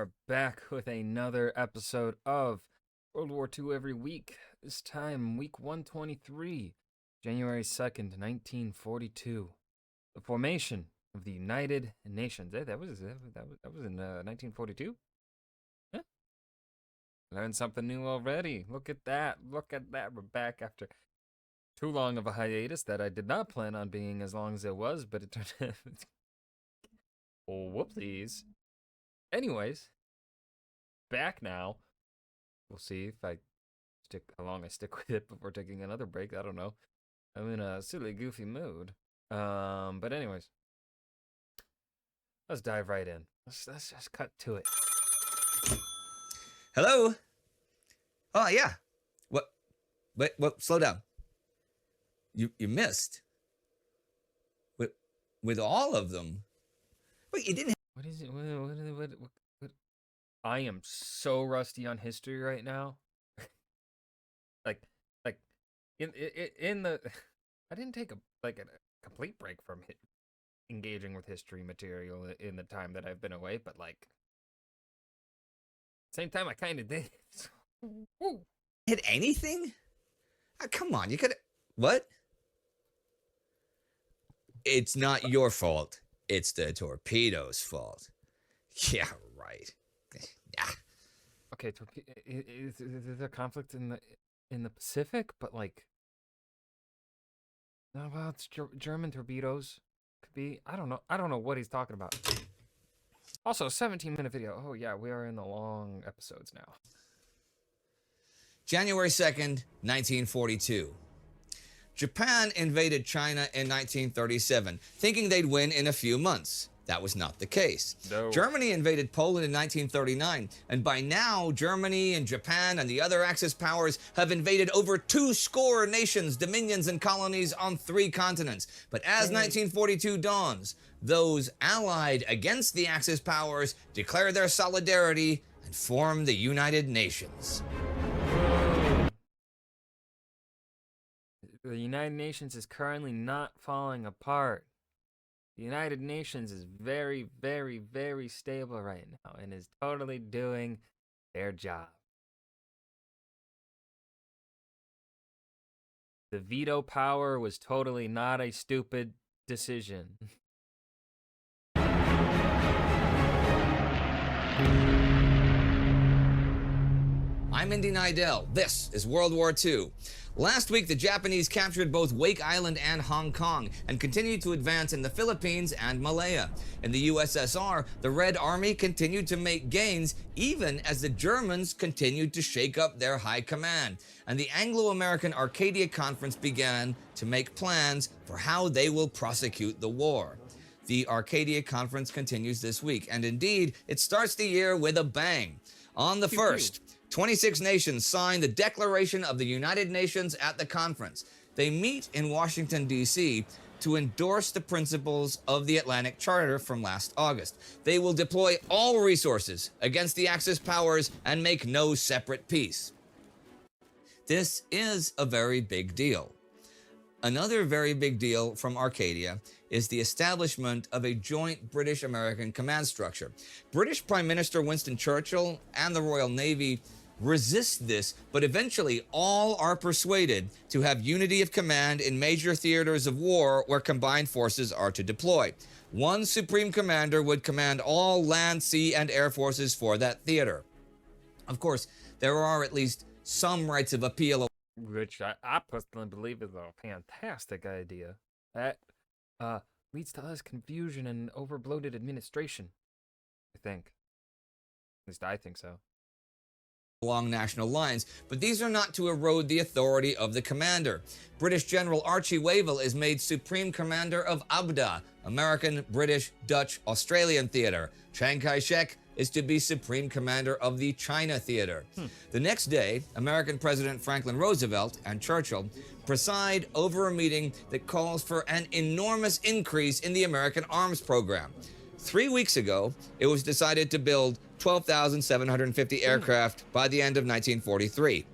are back with another episode of World War II every week. This time, week 123, January 2nd, 1942. The formation of the United Nations. That was in 1942? Huh? Learned something new already. Look at that. Look at that. We're back after too long of a hiatus that I did not plan on being as long as it was, but it turned out. Oh, whoopsies. Anyways, back now. We'll see if how long I stick with it before taking another break. I don't know. I'm in a silly, goofy mood. But anyways, let's dive right in. Let's just cut to it. Hello? Oh, yeah. What, slow down. You missed. With all of them? Wait, you didn't. What is it? What? I am so rusty on history right now. like in the, I didn't take a complete break from engaging with history material in the time that I've been away, but same time I kind of did. Hit anything? Oh, come on, you could. What? It's not your fault. It's the torpedo's fault. Yeah, right. Yeah. Okay, is there a conflict in the Pacific? But no, well, it's German torpedoes. Could be. I don't know. I don't know what he's talking about. Also, 17-minute video. Oh yeah, we are in the long episodes now. January 2nd, 1942. Japan invaded China in 1937, thinking they'd win in a few months. That was not the case. No. Germany invaded Poland in 1939, and by now, Germany and Japan and the other Axis powers have invaded over 200 nations, dominions, and colonies on 3 continents. But as 1942 dawns, those allied against the Axis powers declare their solidarity and form the United Nations. The United Nations is currently not falling apart. The United Nations is very, very, very stable right now and is totally doing their job. The veto power was totally not a stupid decision. I'm Indy Nidell. This is World War II. Last week, the Japanese captured both Wake Island and Hong Kong and continued to advance in the Philippines and Malaya. In the USSR, the Red Army continued to make gains even as the Germans continued to shake up their high command. And the Anglo-American Arcadia Conference began to make plans for how they will prosecute the war. The Arcadia Conference continues this week, and indeed, it starts the year with a bang. On the 1st, 26 nations signed the Declaration of the United Nations at the conference. They meet in Washington, D.C. to endorse the principles of the Atlantic Charter from last August. They will deploy all resources against the Axis powers and make no separate peace. This is a very big deal. Another very big deal from Arcadia is the establishment of a joint British-American command structure. British Prime Minister Winston Churchill and the Royal Navy resist this, but eventually all are persuaded to have unity of command in major theaters of war where combined forces are to deploy. One supreme commander would command all land, sea, and air forces for that theater. Of course, there are at least some rights of appeal, Which I personally believe is a fantastic idea. That leads to less confusion and overbloated administration, I think. At least I think so. along national lines, but these are not to erode the authority of the commander. British General Archie Wavell is made Supreme Commander of ABDA, American, British, Dutch, Australian Theater. Chiang Kai-shek is to be Supreme Commander of the China Theater. The next day, American President Franklin Roosevelt and Churchill preside over a meeting that calls for an enormous increase in the American arms program. 3 weeks ago, it was decided to build 12,750 aircraft by the end of 1943.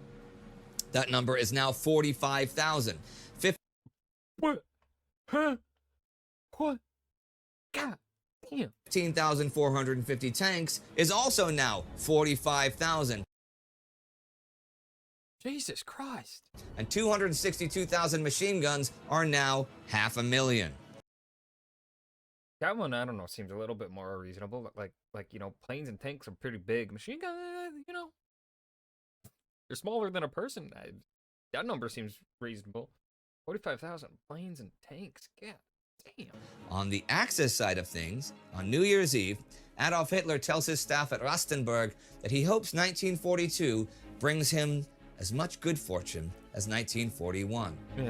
That number is now 45,000. What? Huh? What? God Damn. 15,450 tanks is also now 45,000. Jesus Christ. And 262,000 machine guns are now 500,000. That one, I don't know, seems a little bit more reasonable. Like you know, planes and tanks are pretty big. Machine guns, you know, they're smaller than a person. That number seems reasonable. 45,000 planes and tanks. God damn. On the Axis side of things, on New Year's Eve, Adolf Hitler tells his staff at Rastenburg that he hopes 1942 brings him as much good fortune as 1941. Yeah.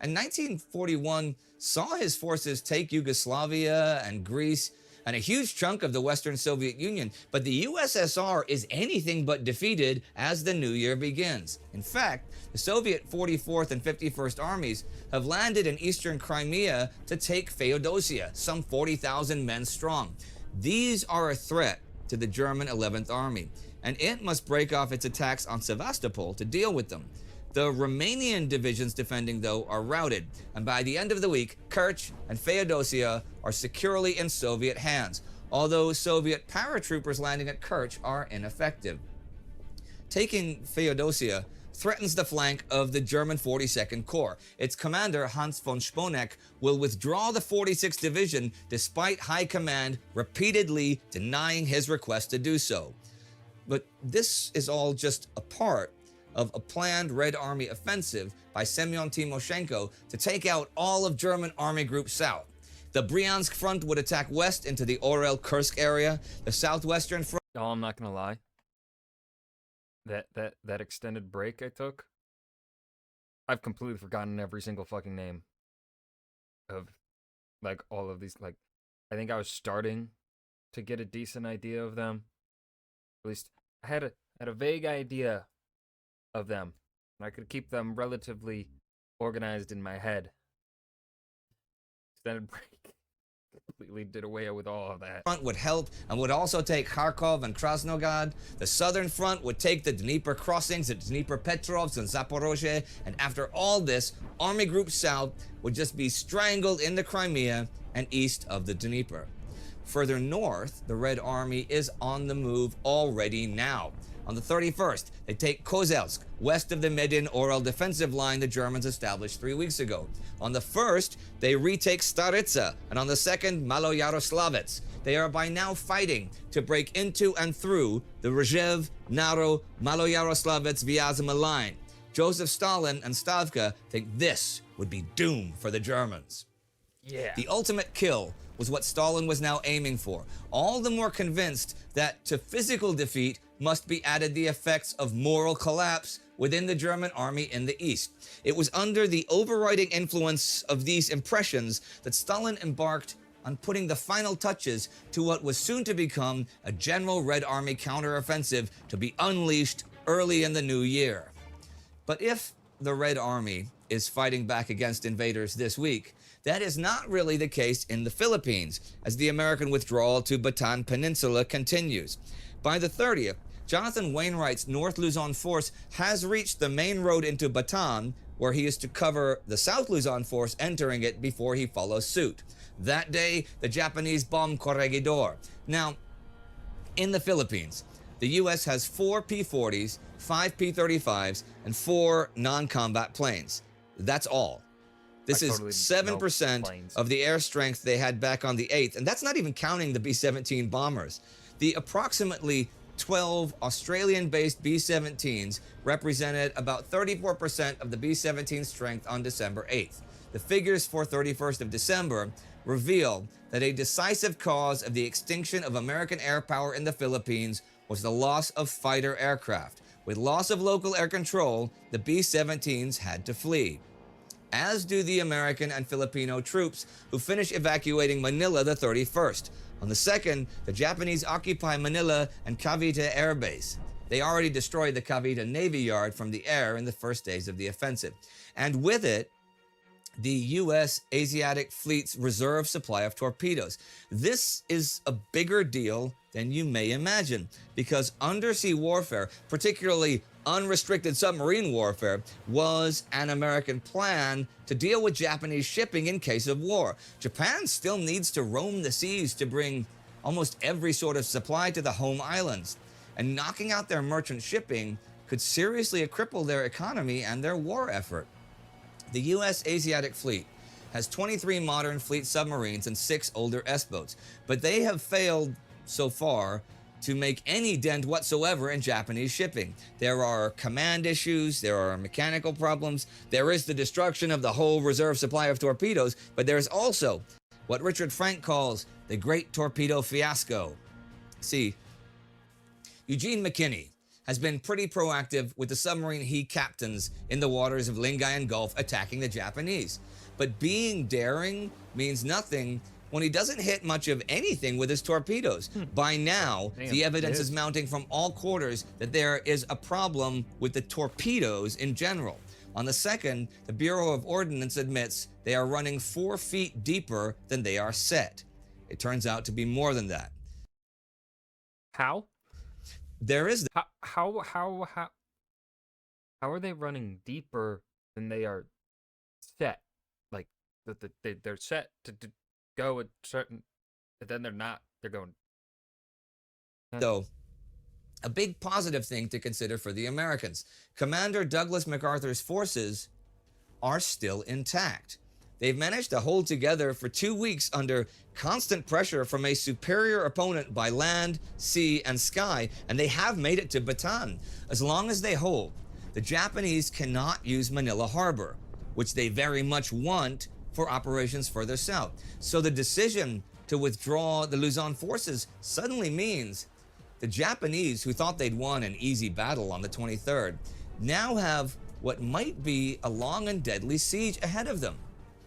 And 1941 saw his forces take Yugoslavia and Greece and a huge chunk of the Western Soviet Union, but the USSR is anything but defeated as the new year begins. In fact, the Soviet 44th and 51st armies have landed in eastern Crimea to take Feodosia, some 40,000 men strong. These are a threat to the German 11th Army, and it must break off its attacks on Sevastopol to deal with them. The Romanian divisions defending, though, are routed, and by the end of the week, Kerch and Feodosia are securely in Soviet hands, although Soviet paratroopers landing at Kerch are ineffective. Taking Feodosia threatens the flank of the German 42nd Corps. Its commander, Hans von Sponeck, will withdraw the 46th Division despite High Command repeatedly denying his request to do so. But this is all just a part of a planned Red Army offensive by Semyon Timoshenko to take out all of German Army Group South. The Bryansk front would attack west into the Orel-Kursk area. The southwestern front... Oh, I'm not gonna lie. That extended break I took, I've completely forgotten every single fucking name of, like, all of these. Like, I think I was starting to get a decent idea of them. At least I had a vague idea of them, and I could keep them relatively organized in my head. Extended break completely did away with all of that. Front would help and would also take Kharkov and Krasnogad. The southern front would take the Dnieper crossings at Dnipropetrovsk and Zaporozhye, and after all this, Army Group South would just be strangled in the Crimea and east of the Dnieper. Further north, the Red Army is on the move already now. On the 31st, they take Kozelsk, west of the Medin-Orel defensive line the Germans established 3 weeks ago. On the 1st, they retake Staritsa, and on the 2nd, Maloyaroslavets. They are by now fighting to break into and through the Rzhev, Naro, Maloyaroslavets, Vyazma line. Joseph Stalin and Stavka think this would be doom for the Germans. Yeah. The ultimate kill was what Stalin was now aiming for, all the more convinced that to physical defeat must be added the effects of moral collapse within the German army in the east. It was under the overriding influence of these impressions that Stalin embarked on putting the final touches to what was soon to become a general Red Army counteroffensive to be unleashed early in the new year. But if the Red Army is fighting back against invaders this week, that is not really the case in the Philippines, as the American withdrawal to Bataan Peninsula continues. By the 30th, Jonathan Wainwright's North Luzon force has reached the main road into Bataan, where he is to cover the South Luzon force entering it before he follows suit. That day, the Japanese bomb Corregidor. Now, in the Philippines, the U.S. has 4 P-40s, 5 P-35s, and 4 non-combat planes. That's all. This is 7% of the air strength they had back on the 8th, and that's not even counting the B-17 bombers. The approximately 12 Australian-based B-17s represented about 34% of the B-17 strength on December 8th. The figures for 31st of December reveal that a decisive cause of the extinction of American air power in the Philippines was the loss of fighter aircraft. With loss of local air control, the B-17s had to flee, as do the American and Filipino troops who finish evacuating Manila the 31st. On the 2nd, the Japanese occupy Manila and Cavite Air Base. They already destroyed the Cavite Navy Yard from the air in the first days of the offensive. And with it, the U.S. Asiatic Fleet's reserve supply of torpedoes. This is a bigger deal than you may imagine, because undersea warfare, particularly unrestricted submarine warfare, was an American plan to deal with Japanese shipping in case of war. Japan still needs to roam the seas to bring almost every sort of supply to the home islands, and knocking out their merchant shipping could seriously cripple their economy and their war effort. The U.S. Asiatic Fleet has 23 modern fleet submarines and 6 older S-boats, but they have failed so far to make any dent whatsoever in Japanese shipping. There are command issues, there are mechanical problems, there is the destruction of the whole reserve supply of torpedoes, but there is also what Richard Frank calls the Great Torpedo Fiasco. See, Eugene McKinney has been pretty proactive with the submarine he captains in the waters of Lingayen Gulf attacking the Japanese. But being daring means nothing when he doesn't hit much of anything with his torpedoes. By now, the evidence is mounting from all quarters that there is a problem with the torpedoes in general. On the 2nd, the Bureau of Ordnance admits they are running 4 feet deeper than they are set. It turns out to be more than that. How? There is How are they running deeper than they are set? Like they're set to go a certain, but then they're not. They're going. So, a big positive thing to consider for the Americans. Commander Douglas MacArthur's forces are still intact. They've managed to hold together for 2 weeks under constant pressure from a superior opponent by land, sea, and sky, and they have made it to Bataan. As long as they hold, the Japanese cannot use Manila Harbor, which they very much want for operations further south. So the decision to withdraw the Luzon forces suddenly means the Japanese, who thought they'd won an easy battle on the 23rd, now have what might be a long and deadly siege ahead of them.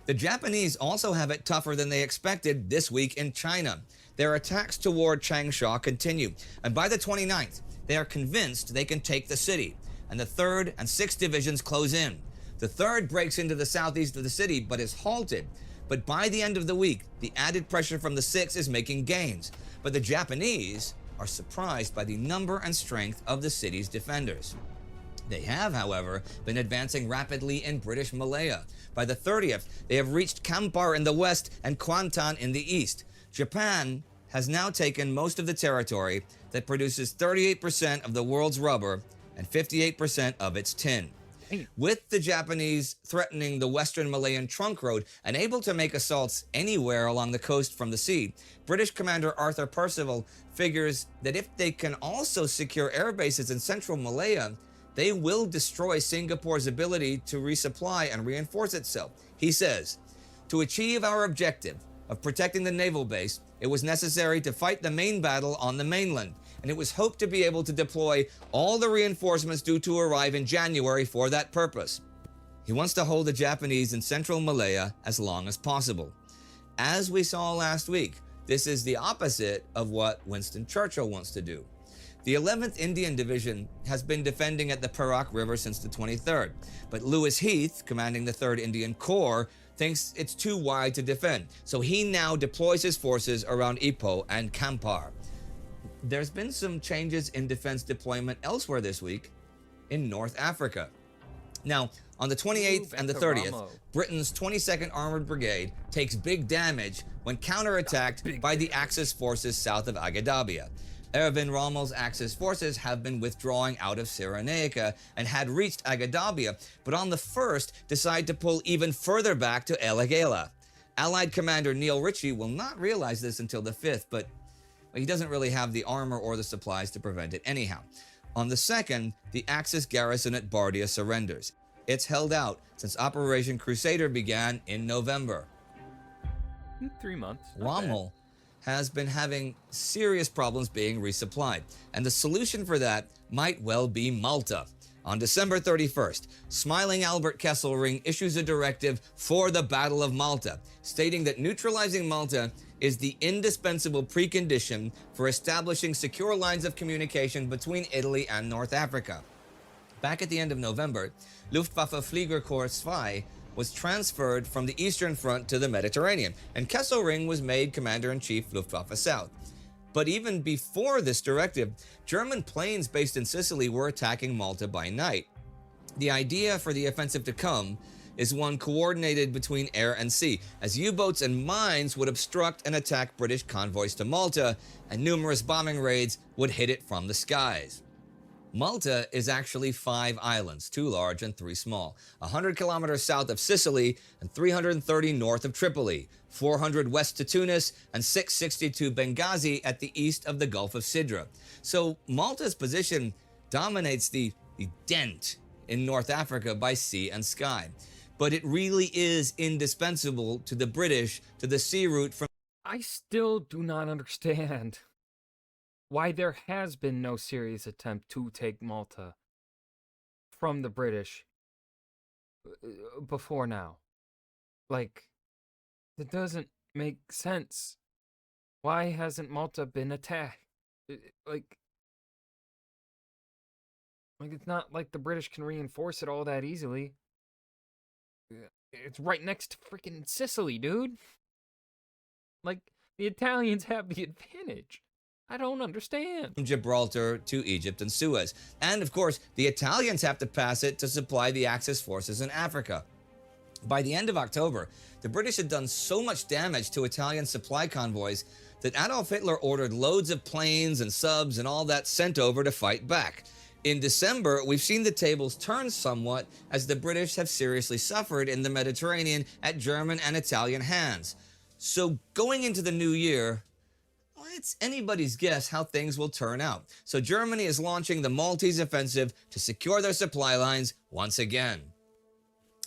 The Japanese also have it tougher than they expected this week in China. Their attacks toward Changsha continue, and by the 29th, they are convinced they can take the city, and the 3rd and 6th divisions close in. The 3rd breaks into the southeast of the city, but is halted. But by the end of the week, the added pressure from the 6th is making gains. But the Japanese are surprised by the number and strength of the city's defenders. They have, however, been advancing rapidly in British Malaya. By the 30th, they have reached Kampar in the west and Kuantan in the east. Japan has now taken most of the territory that produces 38% of the world's rubber and 58% of its tin. With the Japanese threatening the western Malayan trunk road and able to make assaults anywhere along the coast from the sea, British Commander Arthur Percival figures that if they can also secure air bases in central Malaya, they will destroy Singapore's ability to resupply and reinforce itself. He says, to achieve our objective of protecting the naval base, it was necessary to fight the main battle on the mainland, and it was hoped to be able to deploy all the reinforcements due to arrive in January for that purpose. He wants to hold the Japanese in central Malaya as long as possible. As we saw last week, this is the opposite of what Winston Churchill wants to do. The 11th Indian Division has been defending at the Perak River since the 23rd, but Lewis Heath, commanding the 3rd Indian Corps, thinks it's too wide to defend, so he now deploys his forces around Ipoh and Kampar. There's been some changes in defense deployment elsewhere this week in North Africa. Now, on the 28th and the 30th, Britain's 22nd Armored Brigade takes big damage when counterattacked by the Axis forces south of Agadabia. Erwin Rommel's Axis forces have been withdrawing out of Cyrenaica and had reached Agadabia, but on the 1st decide to pull even further back to El Agela. Allied Commander Neil Ritchie will not realize this until the 5th, but he doesn't really have the armor or the supplies to prevent it anyhow. On the 2nd, the Axis garrison at Bardia surrenders. It's held out since Operation Crusader began in November. 3 months. Rommel has been having serious problems being resupplied, and the solution for that might well be Malta. On December 31st, smiling Albert Kesselring issues a directive for the Battle of Malta, stating that neutralizing Malta is the indispensable precondition for establishing secure lines of communication between Italy and North Africa. Back at the end of November, Luftwaffe Fliegerkorps II was transferred from the Eastern Front to the Mediterranean, and Kesselring was made Commander-in-Chief Luftwaffe South. But even before this directive, German planes based in Sicily were attacking Malta by night. The idea for the offensive to come is one coordinated between air and sea, as U-boats and mines would obstruct and attack British convoys to Malta, and numerous bombing raids would hit it from the skies. Malta is actually 5 islands, 2 large and 3 small, 100 kilometers south of Sicily and 330 north of Tripoli, 400 west to Tunis, and 662 Benghazi at the east of the Gulf of Sidra. So Malta's position dominates the dent in North Africa by sea and sky. But it really is indispensable to the British to the sea route from... I still do not understand why there has been no serious attempt to take Malta from the British before now. Like, it doesn't make sense. Why hasn't Malta been attacked? Like, it's not like the British can reinforce it all that easily. It's right next to freaking Sicily, dude. Like, the Italians have the advantage. I don't understand. From Gibraltar to Egypt and Suez. And of course, the Italians have to pass it to supply the Axis forces in Africa. By the end of October, the British had done so much damage to Italian supply convoys that Adolf Hitler ordered loads of planes and subs and all that sent over to fight back. In December, we've seen the tables turn somewhat as the British have seriously suffered in the Mediterranean at German and Italian hands. So going into the new year, well, it's anybody's guess how things will turn out. So Germany is launching the Maltese offensive to secure their supply lines once again.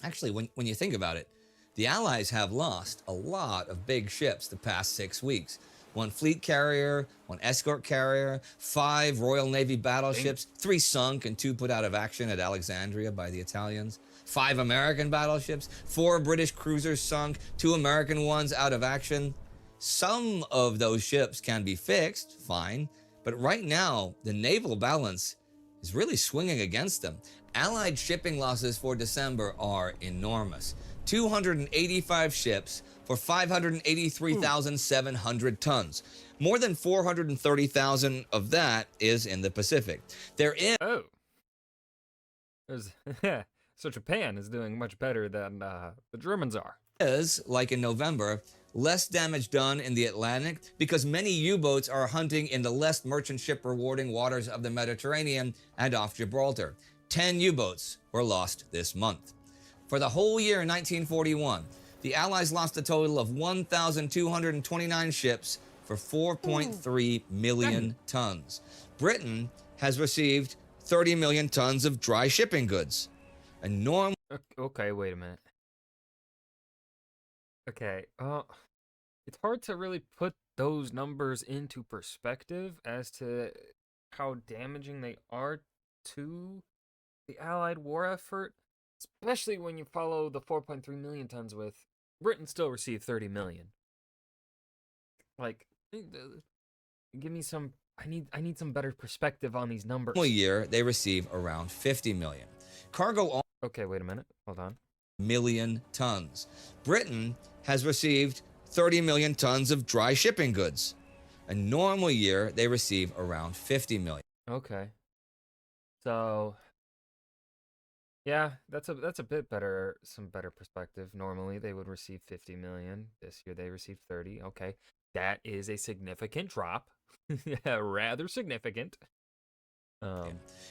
Actually, when you think about it, the Allies have lost a lot of big ships the past 6 weeks. 1 fleet carrier, 1 escort carrier, 5 Royal Navy battleships, 3 sunk and 2 put out of action at Alexandria by the Italians, 5 American battleships, 4 British cruisers sunk, 2 American ones out of action. Some of those ships can be fixed, fine, but right now the naval balance is really swinging against them. Allied shipping losses for December are enormous. 285 ships for 583,700 tons. More than 430,000 of that is in the Pacific. Oh. So Japan is doing much better than the Germans are. Is, like in November, less damage done in the Atlantic because many U-boats are hunting in the less merchant ship rewarding waters of the Mediterranean and off Gibraltar. 10 U-boats were lost this month. For the whole year in 1941, the Allies lost a total of 1,229 ships for 4.3 million tons. Britain has received 30 million tons of dry shipping goods. A normal... Okay, wait a minute. Okay, it's hard to really put those numbers into perspective as to how damaging they are to the Allied war effort, especially when you follow the 4.3 million tons with Britain still received 30 million. Like, give me some... I need some better perspective on these numbers. year, they receive around 50 million. Cargo... Okay, wait a minute. Hold on. Million tons. Britain has received 30 million tons of dry shipping goods. A normal year, they receive around 50 million. Okay. So, yeah, that's a bit better, some better perspective. Normally, they would receive 50 million. This year, they received 30. Okay. That is a significant drop. Yeah, rather significant.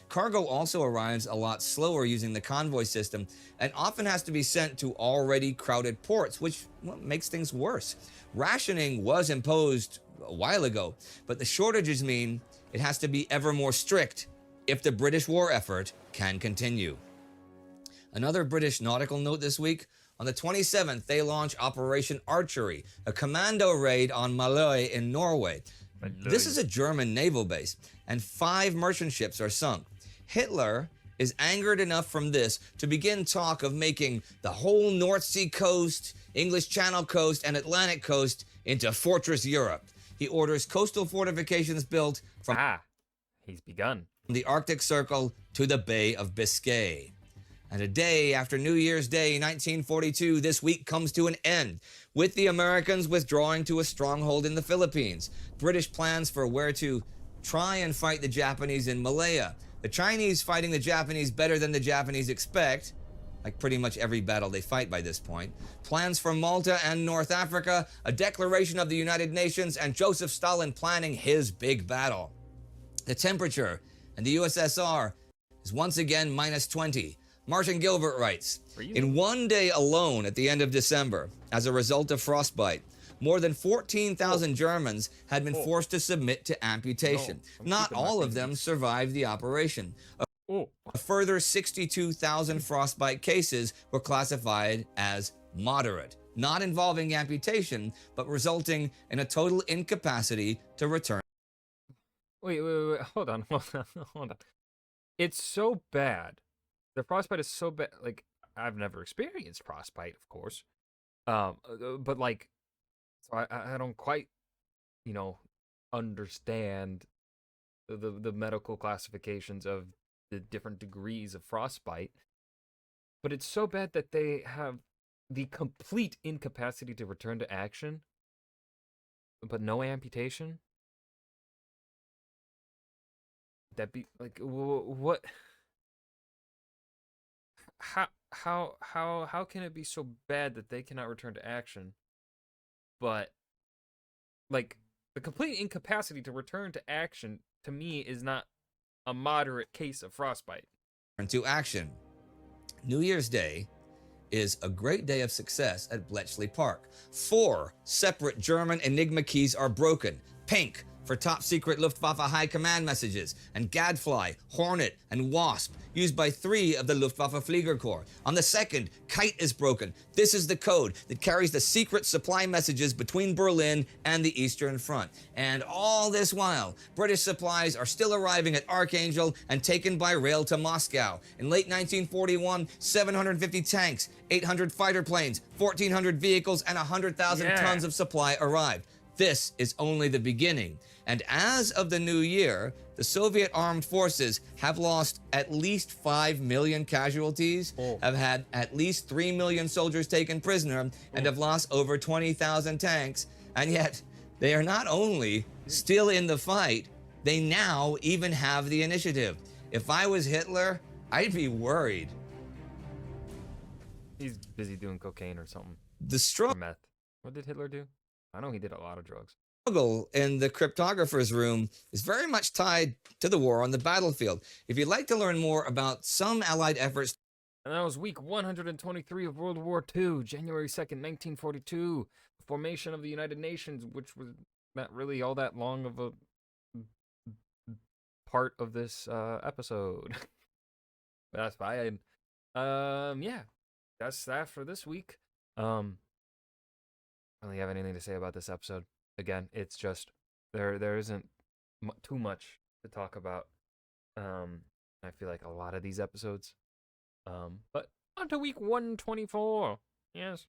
Cargo also arrives a lot slower using the convoy system and often has to be sent to already crowded ports, which makes things worse. Rationing was imposed a while ago, but the shortages mean it has to be ever more strict if the British war effort can continue. Another British nautical note this week: on the 27th, they launch Operation Archery, a commando raid on Maløy in Norway. This is a German naval base, and 5 merchant ships are sunk. Hitler is angered enough from this to begin talk of making the whole North Sea coast, English Channel coast, and Atlantic coast into Fortress Europe. He orders coastal fortifications built from he's begun. the Arctic Circle to the Bay of Biscay. And a day after New Year's Day, 1942, this week comes to an end, with the Americans withdrawing to a stronghold in the Philippines. British plans for where to try and fight the Japanese in Malaya. The Chinese fighting the Japanese better than the Japanese expect, like pretty much every battle they fight by this point. Plans for Malta and North Africa, a declaration of the United Nations, and Joseph Stalin planning his big battle. The temperature in the USSR is once again minus 20. Martin Gilbert writes, in one day alone at the end of December, as a result of frostbite, more than 14,000 Germans had been forced to submit to amputation. Not all of them survived the operation. A further 62,000 frostbite cases were classified as moderate, not involving amputation, but resulting in a total incapacity to return. Wait, hold on. It's so bad. The frostbite is so bad. Like, I've never experienced frostbite, of course. But like, so I don't quite, understand the medical classifications of the different degrees of frostbite. But it's so bad that they have the complete incapacity to return to action, but no amputation. That be like what? How can it be so bad that they cannot return to action, but like the complete incapacity to return to action to me is not a moderate case of frostbite. To action. New Year's Day is a great day of success at Bletchley Park. 4 separate German Enigma keys are broken. Pink for top secret Luftwaffe high command messages, and Gadfly, Hornet, and Wasp, used by 3 of the Luftwaffe Fliegerkorps. On the 2nd, Kite is broken. This is the code that carries the secret supply messages between Berlin and the Eastern Front. And all this while, British supplies are still arriving at Archangel and taken by rail to Moscow. In late 1941, 750 tanks, 800 fighter planes, 1,400 vehicles, and 100,000 tons of supply arrived. This is only the beginning. And as of the new year, the Soviet armed forces have lost at least 5 million casualties, have had at least 3 million soldiers taken prisoner, and have lost over 20,000 tanks. And yet, they are not only still in the fight, they now even have the initiative. If I was Hitler, I'd be worried. He's busy doing cocaine or something. The or meth. What did Hitler do? I know he did a lot of drugs. Struggle in the cryptographer's room is very much tied to the war on the battlefield. If you'd like to learn more about some Allied efforts. And that was week 123 of World War II, January 2nd, 1942. The formation of the United Nations, which was not really all that long of a part of this episode. But that's fine. Yeah, that's that for this week. I don't really have anything to say about this episode. Again, it's just there isn't too much to talk about. I feel like a lot of these episodes. But on to week 124. Yes.